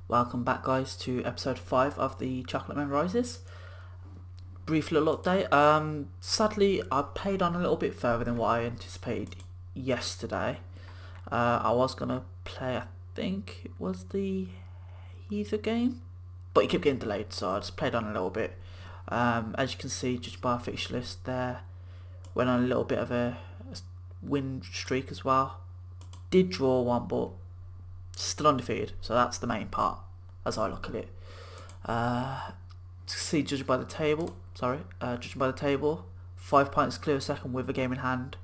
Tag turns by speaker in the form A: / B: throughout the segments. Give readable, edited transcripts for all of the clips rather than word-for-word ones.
A: Welcome back, guys, to episode 5 of the Chocolate Man Rises. Brief little update. Sadly, I played on a little bit further than what I anticipated yesterday. I was going to play, I think it was the Heather game, but it kept getting delayed, so I just played on a little bit. As you can see, just by our fixture list there, went on a little bit of a win streak as well. Did draw one, but still undefeated, so that's the main part as I look at it. Judging by the table, 5 points clear of second with a game in hand,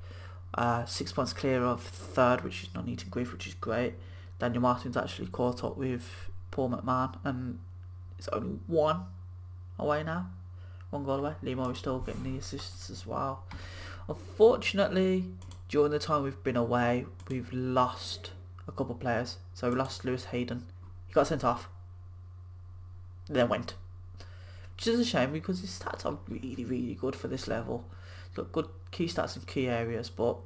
A: 6 points clear of third, which is Nuneaton Grief, which is great. Daniel Martin's actually caught up with Paul McMahon, and it's only one away now, one goal away. Limo is still getting the assists as well. Unfortunately, during the time we've been away, we've lost a couple of players. So we lost Lewis Hayden. He got sent off, then went, which is a shame because his stats are really good for this level. He's got good key stats in key areas, but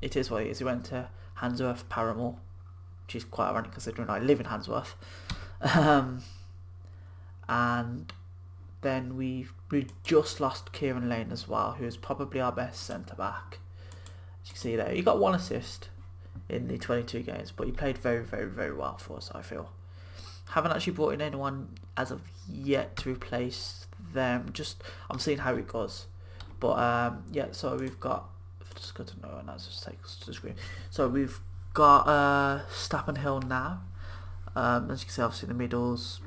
A: it is what it is. He went to Handsworth Paramore, which is quite ironic considering I live in Handsworth. And then we just lost Kieran Lane as well, who is probably our best centre back. As you can see there, he got 1 assist in the 22 games, but he played very well for us, I feel. Haven't actually brought in anyone as of yet to replace them. I'm seeing how it goes. But yeah, so we've got, if I just go to know, and that's just take us to the screen. So we've got Stappen Hill now. As you can see, obviously the middles,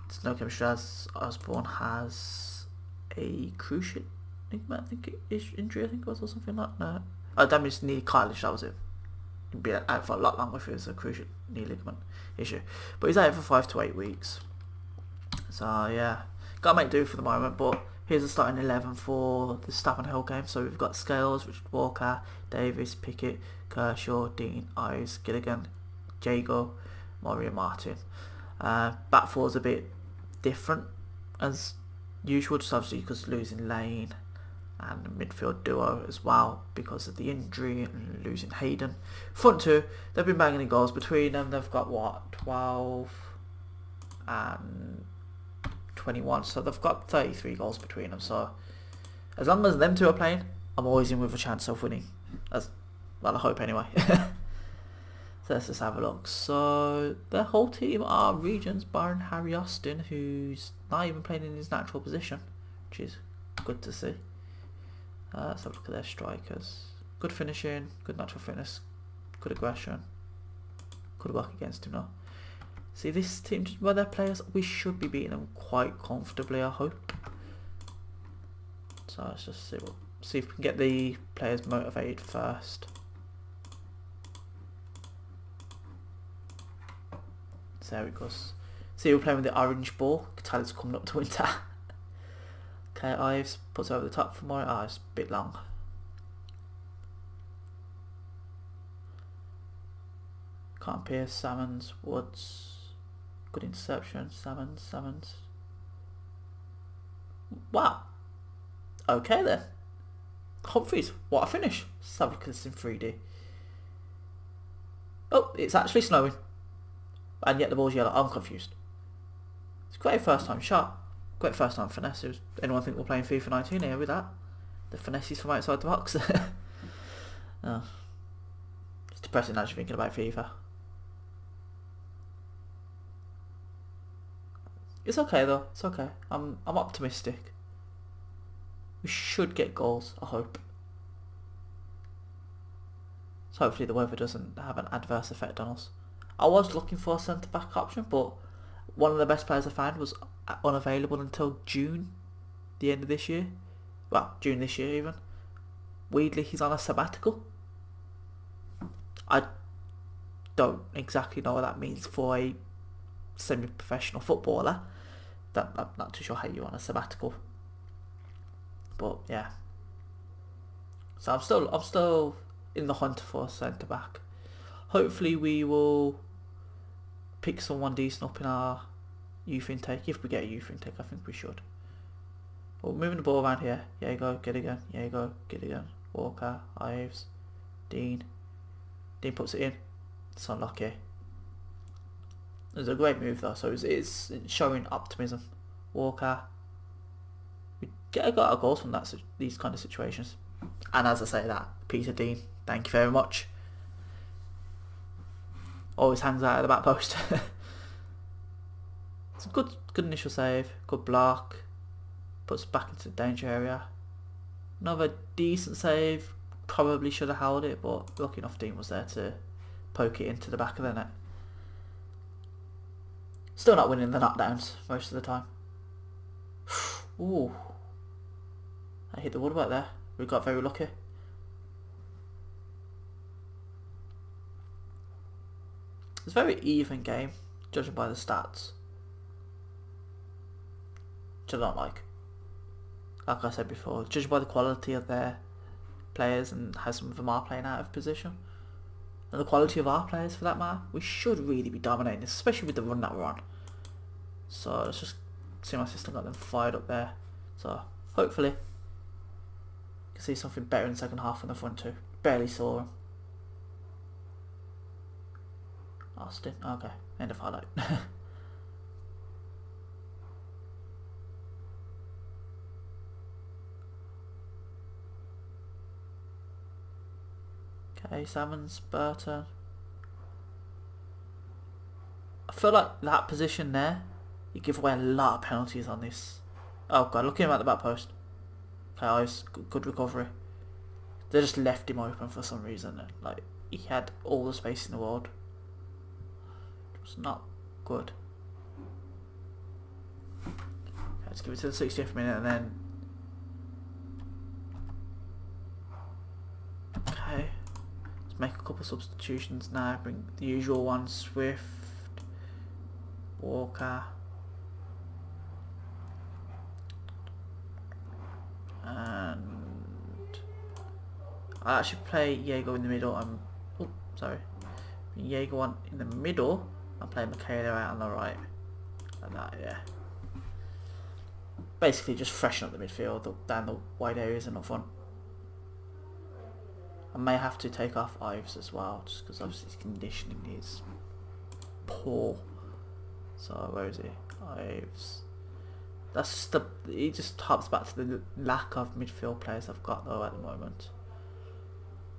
A: there's no chemistry as Osborne has a cruciate ligament, I think injury, I think it was, or something like that. No, damaged knee cartilage, that was it. He'd be out for a lot longer if it was a cruciate knee ligament issue. But he's out for 5 to 8 weeks. So yeah, gotta make do for the moment. But here's the starting 11 for the Stappen Hill game. So we've got Scales, Richard Walker, Davis, Pickett, Kershaw, Dean, Ives, Gilligan, Jago, Murray and Martin. Back four's a bit different as usual, just obviously because losing Lane, and the midfield duo as well because of the injury and losing Hayden. Front two, they've been banging in goals between them. They've got 12 and 21, so they've got 33 goals between them. So as long as them two are playing, I'm always in with a chance of winning. As well, I hope anyway. So let's just have a look. So the whole team are Regions, barring Harry Austin, who's not even playing in his natural position, which is good to see. Let's have a look at their strikers. Good finishing, good natural fitness, good aggression. Could work against him now. See, this team, just by their players, we should be beating them quite comfortably, I hope. So let's just see if we can get the players motivated first. So there we go. See, we're playing with the orange ball. Cataly's coming up to winter. Okay, Ives puts it over the top for more. It's a bit long. Can't pierce. Salmons, Woods. Good interception. Salmons. Wow. Okay then. Humphries, what a finish. Let's have a look at this in 3D. Oh, it's actually snowing. And yet the ball's yellow. I'm confused. It's a great first time shot. Great first time finesse. Anyone think we're playing FIFA 19 here with that? The finesses from outside the box. Oh. It's depressing actually thinking about FIFA. It's okay though. It's okay. I'm optimistic. We should get goals, I hope. So hopefully the weather doesn't have an adverse effect on us. I was looking for a centre back option, but one of the best players I found was unavailable until June, the end of this year. Well, June this year even. Weirdly, he's on a sabbatical. I don't exactly know what that means for a semi-professional footballer. I'm not too sure how you're on a sabbatical. But yeah. So I'm still in the hunt for a centre back. Hopefully we will pick someone decent up in our youth intake. If we get a youth intake, I think we should. But moving the ball around here. Yeah, you go, get it again. Yeah, you go, get it again. Walker, Ives, Dean. Dean puts it in. It's unlucky. It was a great move though, so it's showing optimism. Walker. We get a lot of goals from these kind of situations. And as I say that, Peter Dean, thank you very much. Always hangs out at the back post. It's a good initial save, good block. Puts back into the danger area. Another decent save. Probably should have held it, but lucky enough Dean was there to poke it into the back of the net. Still not winning the knockdowns most of the time. Ooh. I hit the woodwork there. We got very lucky. It's a very even game, judging by the stats. Which I don't like. Like I said before, judging by the quality of their players and how some of them are playing out of position. And the quality of our players for that matter, we should really be dominating this, especially with the run that we're on. So let's just see my system got them fired up there. So hopefully you can see something better in the second half than the front two. Barely saw him. Austin, okay, end of highlight. Okay, Salmons, Burton. I feel like that position there, you give away a lot of penalties on this. Oh god, look at him at the back post. Okay, Ives, good recovery. They just left him open for some reason. Like, he had all the space in the world. It was not good. Okay, let's give it to the 60th minute and then... Okay. Make a couple of substitutions now. Bring the usual ones: Swift, Walker, and I actually play Jaeger in the middle. Jaeger one in the middle. I'm playing Michaela out on the right, like that. Yeah. Basically, just freshen up the midfield down the wide areas and up front. I may have to take off Ives as well, just because obviously his conditioning is poor. So where is he? Ives. That's just he just harps back to the lack of midfield players I've got though at the moment.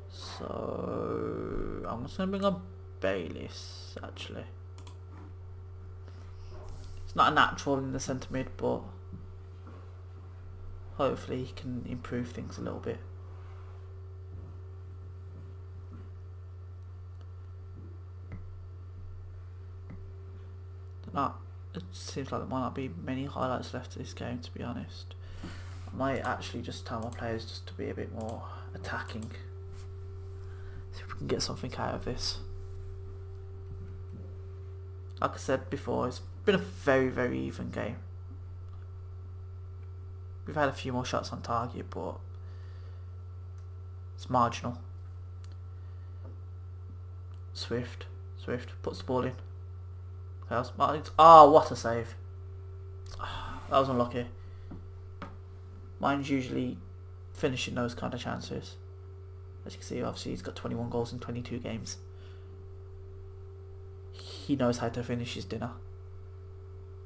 A: So I'm just gonna bring on Bayliss actually. It's not a natural in the centre mid, but hopefully he can improve things a little bit. It seems like there might not be many highlights left of this game, to be honest. I might actually just tell my players just to be a bit more attacking. See if we can get something out of this. Like I said before, it's been a very even game. We've had a few more shots on target, but it's marginal. Swift puts the ball in. Oh, what a save. That was unlucky. Mine's usually finishing those kind of chances. As you can see, obviously he's got 21 goals in 22 games. He knows how to finish his dinner.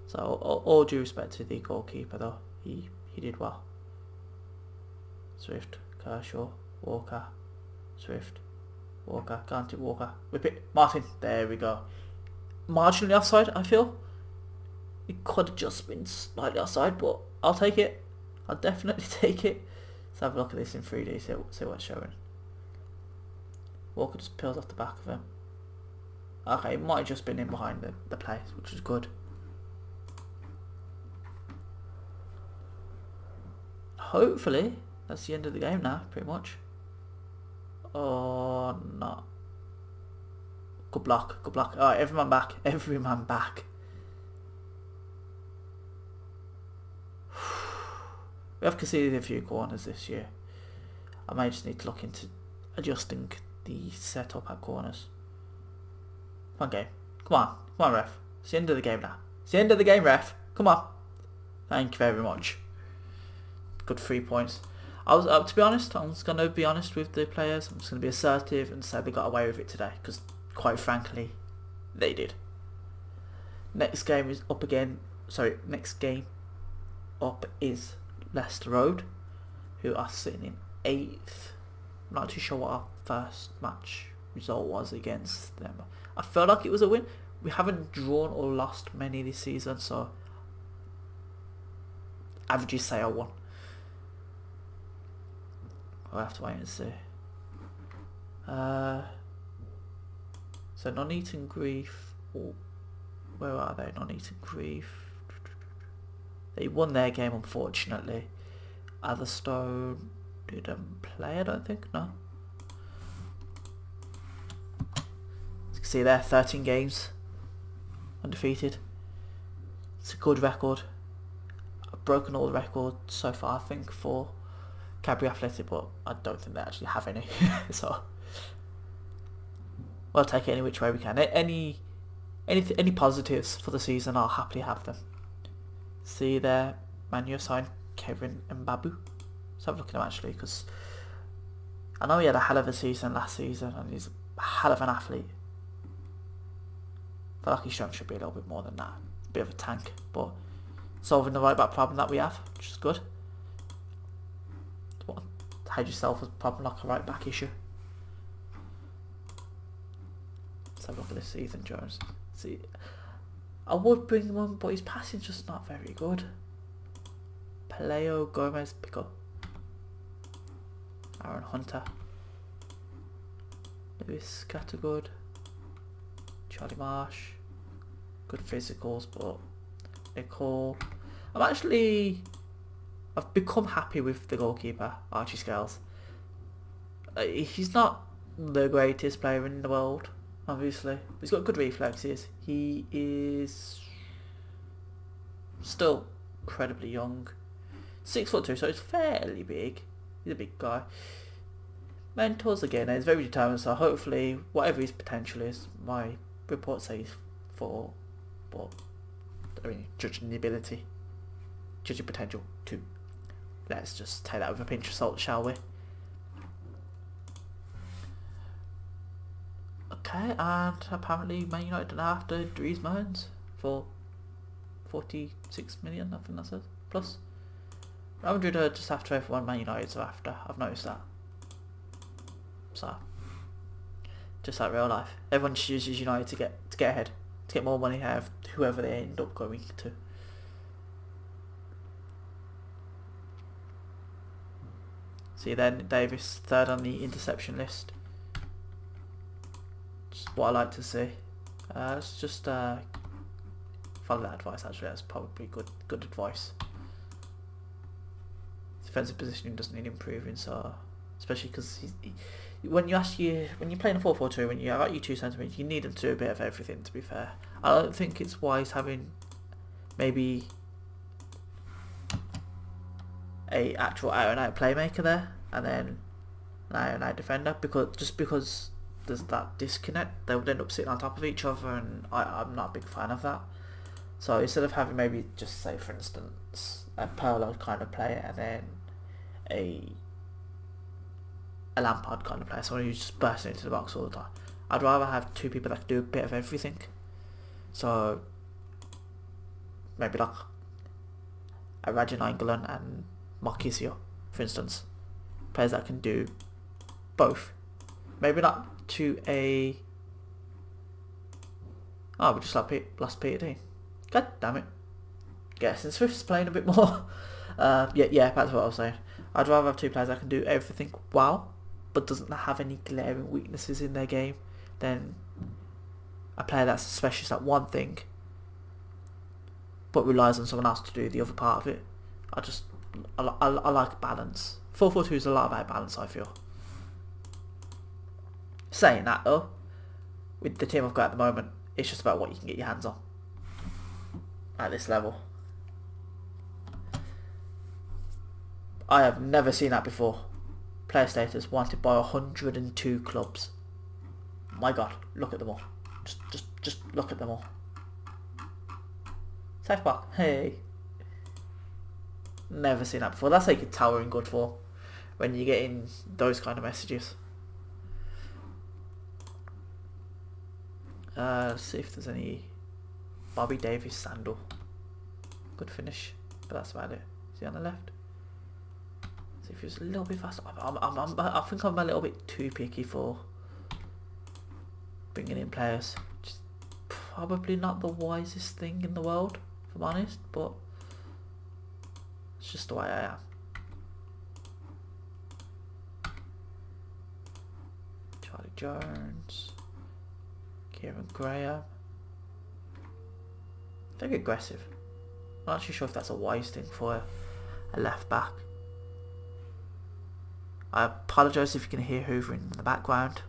A: So all due respect to the goalkeeper though, he did well. Swift, Kershaw, Walker, Swift, Walker, can't it, Walker, whip it, Martin, there we go. Marginally offside, I feel. It could have just been slightly offside, but I'll take it. I'll definitely take it. Let's have a look at this in 3D, see what it's showing. Walker just peels off the back of him. Okay, it might have just been in behind the play, which was good. Hopefully, that's the end of the game now, pretty much. Or not. Good block. Alright, everyone back. We have conceded a few corners this year. I may just need to look into adjusting the setup at corners. Come on, game. Come on, ref. It's the end of the game now. It's the end of the game, ref. Come on. Thank you very much. Good 3 points. I was to be honest, I'm just going to be honest with the players. I'm just going to be assertive and say they got away with it today, because quite frankly, they did. Next game is up again. Sorry, next game up is Leicester Road, who are sitting in 8th. I'm not too sure what our first match result was against them. I felt like it was a win. We haven't drawn or lost many this season, so averages say I won. I'll have to wait and see. So Nuneaton Grief, where are they? Nuneaton Grief. They won their game, unfortunately. Atherstone didn't play, I don't think, no. As you can see there, 13 games undefeated. It's a good record. I've broken all the records so far, I think, for Cadbury Athletic, but I don't think they actually have any. So we'll take it any which way we can. Any positives for the season, I'll happily have them. See there, Man U signed Kevin Mbabu. Let's have a look at him actually, because I know he had a hell of a season last season and he's a hell of an athlete. I feel like his strength should be a little bit more than that. A bit of a tank, but solving the right back problem that we have, which is good. Hide yourself as a problem like a right back issue. Let's have a look at this Ethan Jones. See, I would bring him on, but his passing's just not very good. Paleo Gomez, pick up. Aaron Hunter. Lewis Scattergood. Charlie Marsh. Good physicals, but Nicole. I've become happy with the goalkeeper, Archie Scales. He's not the greatest player in the world, obviously. He's got good reflexes. He is still incredibly young. 6'2", so he's fairly big. He's a big guy. Mentors again, he's very determined, so hopefully whatever his potential is, my report says 4, but I mean, judging the ability, judging potential 2. Let's just take that with a pinch of salt, shall we? Okay, and apparently Man United are after Dries Mertens for 46 million, I think that says, plus. Real Madrid are just after everyone Man United are after, I've noticed that. So, just like real life. Everyone chooses United to get ahead, to get more money out of whoever they end up going to. See then, Davis, 3rd on the interception list. Just what I like to see. Let's just follow that advice actually, that's probably good advice. Defensive positioning doesn't need improving, so especially because when you're playing a 4-4-2, when you have your 2 centre-mids, you need them to do a bit of everything, to be fair. I don't think it's wise having maybe a actual out-and-out playmaker there and then an out-and-out defender, because there's that disconnect. They would end up sitting on top of each other, and I'm not a big fan of that. So instead of having maybe just say, for instance, a parallel kind of player and then a Lampard kind of player, someone who's just bursting into the box all the time, I'd rather have 2 people that can do a bit of everything. So maybe like a Rajan Nainggolan and Marquisio, for instance, players that can do both. Maybe not to a... Oh, we just lost Peter Dean. God damn it. Guessing Swift's playing a bit more. Yeah, that's what I was saying. I'd rather have 2 players that can do everything well, but doesn't have any glaring weaknesses in their game, than a player that's a specialist at one thing, but relies on someone else to do the other part of it. I like balance. 4-4-2 is a lot about balance, I feel. Saying that though, with the team I've got at the moment, it's just about what you can get your hands on at this level. I have never seen that before. Player status wanted by 102 clubs. My God, look at them all. Just look at them all. South Park, hey. Never seen that before. That's how you can tell we're in good form, when you're getting those kind of messages. Let's see if there's any Bobby Davis sandal. Good finish, but that's about it. Is he on the left? See if he was a little bit faster. I think I'm a little bit too picky for bringing in players. Just probably not the wisest thing in the world, if I'm honest, but it's just the way I am. Charlie Jones, Kieran Graham. Very aggressive. I'm not actually sure if that's a wise thing for a left back. I apologise if you can hear hoovering in the background.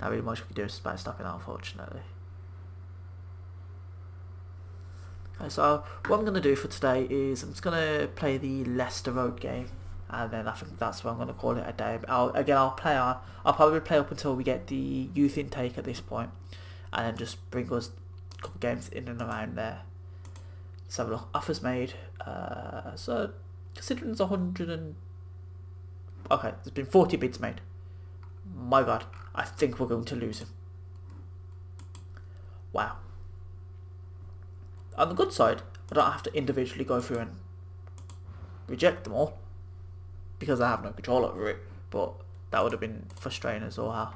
A: Not really much we can do about stopping that, unfortunately. Okay, so what I'm going to do for today is I'm just going to play the Leicester Road game, and then I think that's what I'm going to call it a day. I'll probably play up until we get the youth intake at this point, and then just bring us a couple games in and around there. Let's have a look. Offers made. So considering there's 100 and okay, there's been 40 bids made. My God, I think we're going to lose him. Wow. On the good side, I don't have to individually go through and reject them all because I have no control over it, but that would have been frustrating as well.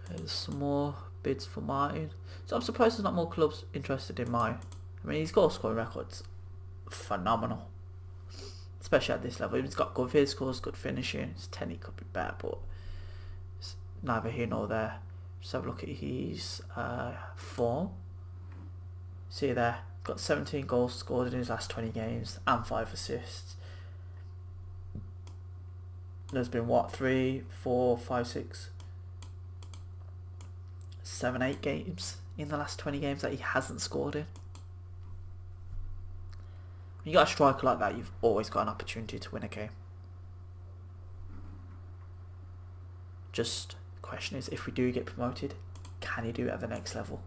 A: Okay, there's some more bids for Martin. So I'm surprised there's not more clubs interested in Martin. I mean, his goal scoring record's phenomenal, especially at this level. He's got good physicals, good finishing. His 10 he could be better, but it's neither here nor there. Just have a look at his form. See there, got 17 goals scored in his last 20 games and 5 assists. There's been what, 3, 4, 5, 6, 7, 8 games in the last 20 games that he hasn't scored in. When you got a striker like that, you've always got an opportunity to win a game. Just the question is, if we do get promoted, can he do it at the next level?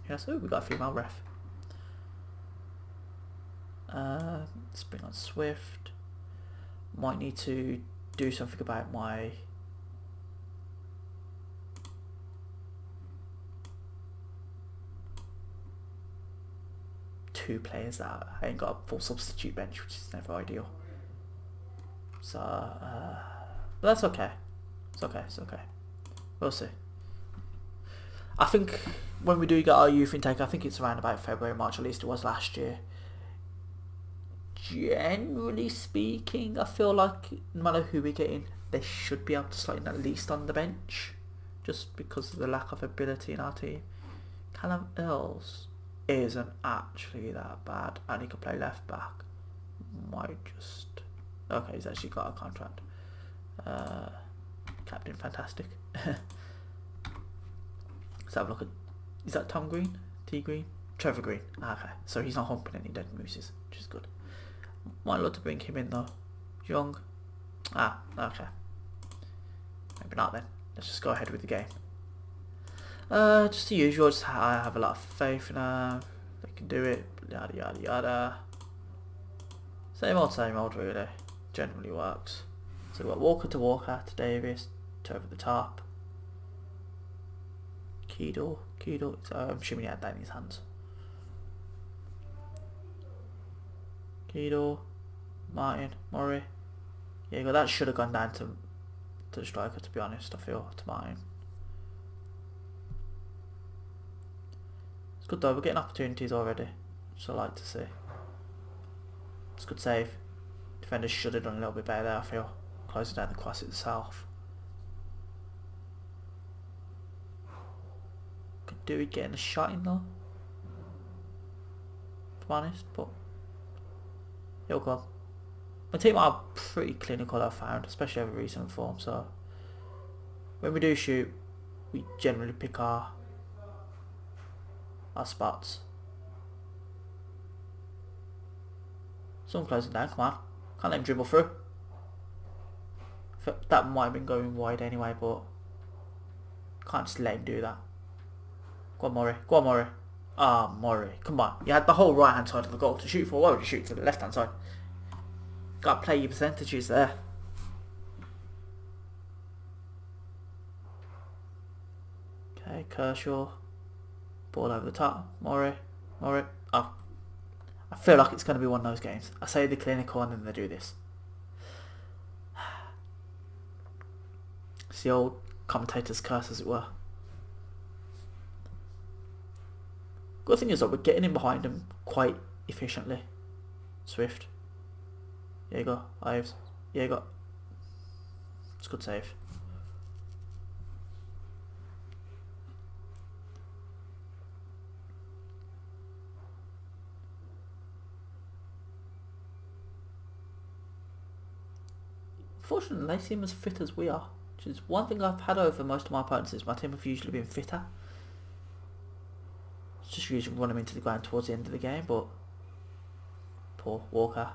A: Yeah, so we got a female ref. Let's bring on Swift. Might need to do something about my two players that I ain't got a full substitute bench, which is never ideal. So, but that's okay. It's okay. We'll see. I think when we do get our youth intake, I think it's around about February, March, at least it was last year. Generally speaking, I feel like no matter who we get in, they should be able to slot in at least on the bench, just because of the lack of ability in our team. Callum Earls isn't actually that bad, and he can play left back. Might just okay, he's actually got a contract. Captain Fantastic. Let's have a look at, is that Tom Green? T Green? Trevor Green. Okay, so he's not humping any dead mooses, which is good. Might love to bring him in though. Young. Okay. Maybe not then. Let's just go ahead with the game. Just the usual, just I have a lot of faith in them. They can do it, yada yada yada. Same old really. Generally works. So we've got Walker to Davis, to over the top. Keedle, so I'm assuming he had that in his hands. Keedle, Martin, Murray. Yeah, well, that should have gone down to the striker, to be honest, I feel, to Martin. It's good though, we're getting opportunities already, which I like to see. It's a good save. Defenders should have done a little bit better there, I feel. Closing down the cross itself. Could do it getting a shot in though, to be honest, but it'll come. My team are pretty clinical, I've found, especially over recent form, so when we do shoot, we generally pick our spots. Someone closing down, come on. Can't let him dribble through. That might have been going wide anyway, but can't just let him do that. Go on, Murray. Ah, Murray. Come on. You had the whole right hand side of the goal to shoot for. Why would you shoot to the left hand side? Got to play your percentages there. Okay, Kershaw. Ball over the top. Murray. Oh, I feel like it's going to be one of those games. I say the clinical and then they do this. It's the old commentator's curse, as it were. Good thing is that we're getting in behind them quite efficiently. Swift. There you go. Ives. Yeah, you go. It's a good save. Fortunately, they seem as fit as we are, which is one thing I've had over most of my opponents. Is my team have usually been fitter. It's just usually run them into the ground towards the end of the game, but poor Walker.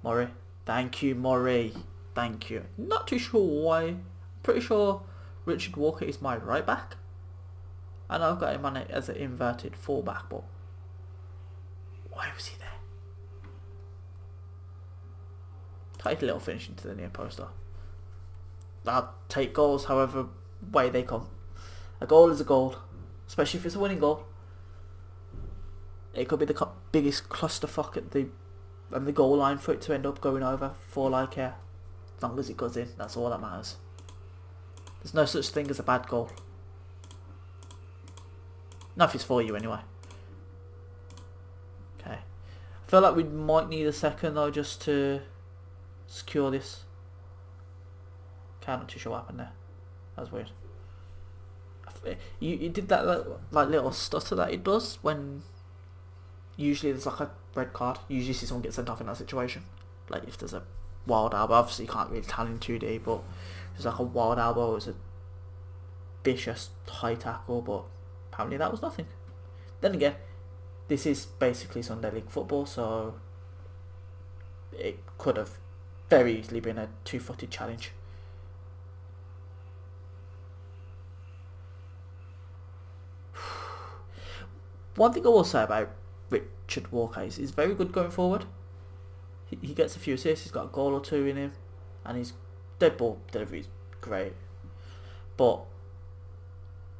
A: Murray. Thank you, Murray. Thank you. Not too sure why. I'm pretty sure Richard Walker is my right back. I know I've got him on it as an inverted fullback, but why was he there? Tight little finish into the near poster. I'll take goals however way they come. A goal is a goal, especially if it's a winning goal. It could be the biggest clusterfuck at the goal line for it to end up going over for all I care. As long as it goes in, that's all that matters. There's no such thing as a bad goal. Not if it's for you anyway. Okay. I feel like we might need a second though just to secure this. Okay, I'm not too sure what happened there. That was weird. You did that like little stutter that it does when usually there's like a red card. You usually see someone get sent off in that situation. Like if there's a wild elbow, obviously you can't really tell in 2D, but if there's like a wild elbow, it's a vicious high tackle, but apparently that was nothing. Then again, this is basically Sunday League football, so it could have very easily been a two-footed challenge. One thing I will say about Richard Walker is he's very good going forward. He gets a few assists, he's got a goal or two in him, and his dead ball delivery is great. But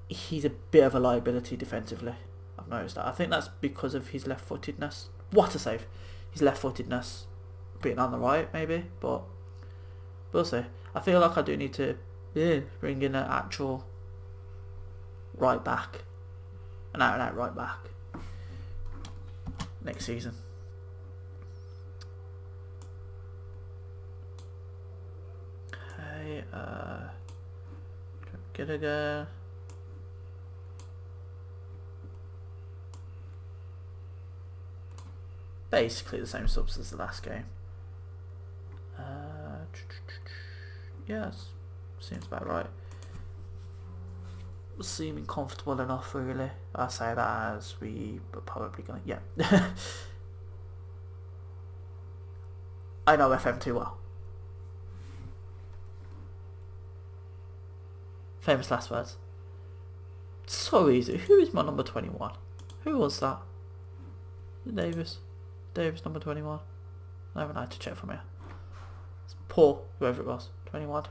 A: he's a bit of a liability defensively. I've noticed that. I think that's because of his left-footedness. What a save! His left-footedness being on the right, maybe, but we'll see. I feel like I do need to bring in an actual right back, an out-and-out right back next season. Okay, get again. Basically the same subs as the last game. Yes, seems about right. Seeming comfortable enough, really. I say that as we were probably gonna. Yeah. I know FM too well. Famous last words. So easy. Who is my number 21? Who was that? Davis. Davis, number 21. I haven't had to check from here. It's Paul, whoever it was. 21.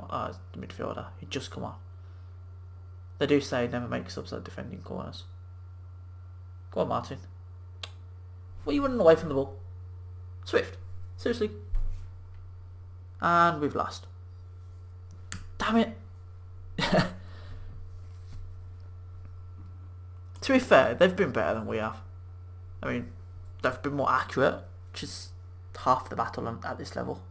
A: Ah, it's the midfielder. He'd just come on. They do say never make subs at defending corners. Go on, Martin. What are you running away from the ball? Swift. Seriously. And we've lost. Damn it. To be fair, they've been better than we have. I mean, they've been more accurate, which is half the battle at this level.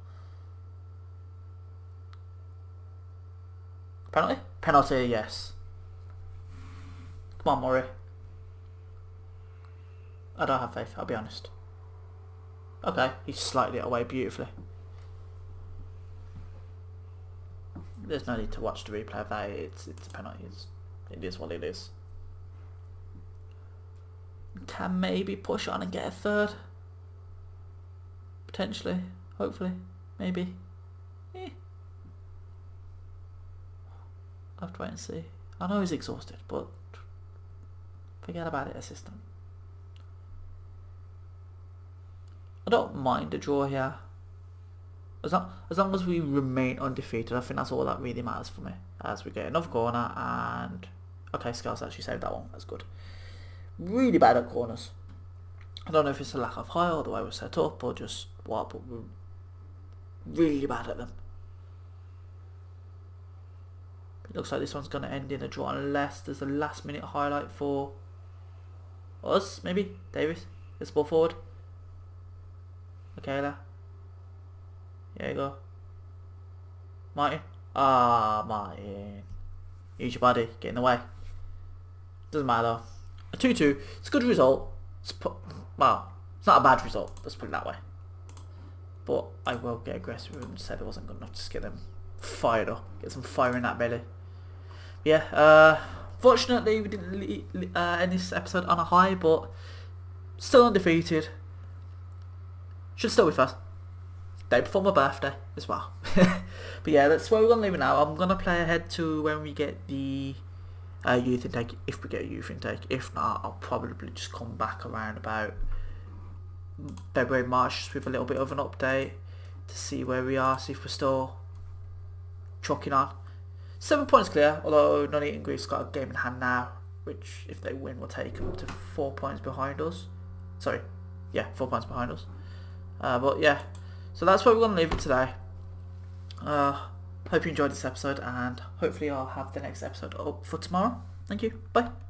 A: Penalty? Penalty, yes. Come on, Murray. I don't have faith, I'll be honest. Okay, he slightly it away beautifully. There's no need to watch the replay of that. It's a penalty. It is what it is. Can maybe push on and get a third. Potentially. Hopefully. Maybe. I'll have to wait and see. I know he's exhausted, but Forget about it, assistant. I don't mind a draw here. As long as we remain undefeated, I think that's all that really matters for me. As we get another corner and... Okay, Scales actually saved that one. That's good. Really bad at corners. I don't know if it's a lack of high or the way we're set up or just what, but we're really bad at them. It looks like this one's going to end in a draw unless there's a last minute highlight for us, maybe. Davis, let's ball forward. Michaela. There you go. Martin. Martin. Use your body. Get in the way. Doesn't matter. A 2-2. It's a good result. Well, it's not a bad result. Let's put it that way. But I will get aggressive and said it wasn't good enough to just get them fired up. Get some fire in that belly. Yeah. Fortunately, we didn't end this episode on a high, but still undefeated. Should still be first. Day before my birthday as well. But yeah, that's where we're going to leave it now. I'm going to play ahead to when we get the youth intake, if we get a youth intake. If not, I'll probably just come back around about February, March just with a little bit of an update to see where we are, see if we're still trucking on. 7 points clear, although Nuneaton Greif's got a game in hand now, which if they win will take them to 4 points behind us. Sorry, yeah, 4 points behind us. But yeah, so that's where we're going to leave it today. Hope you enjoyed this episode, and hopefully I'll have the next episode up for tomorrow. Thank you, bye.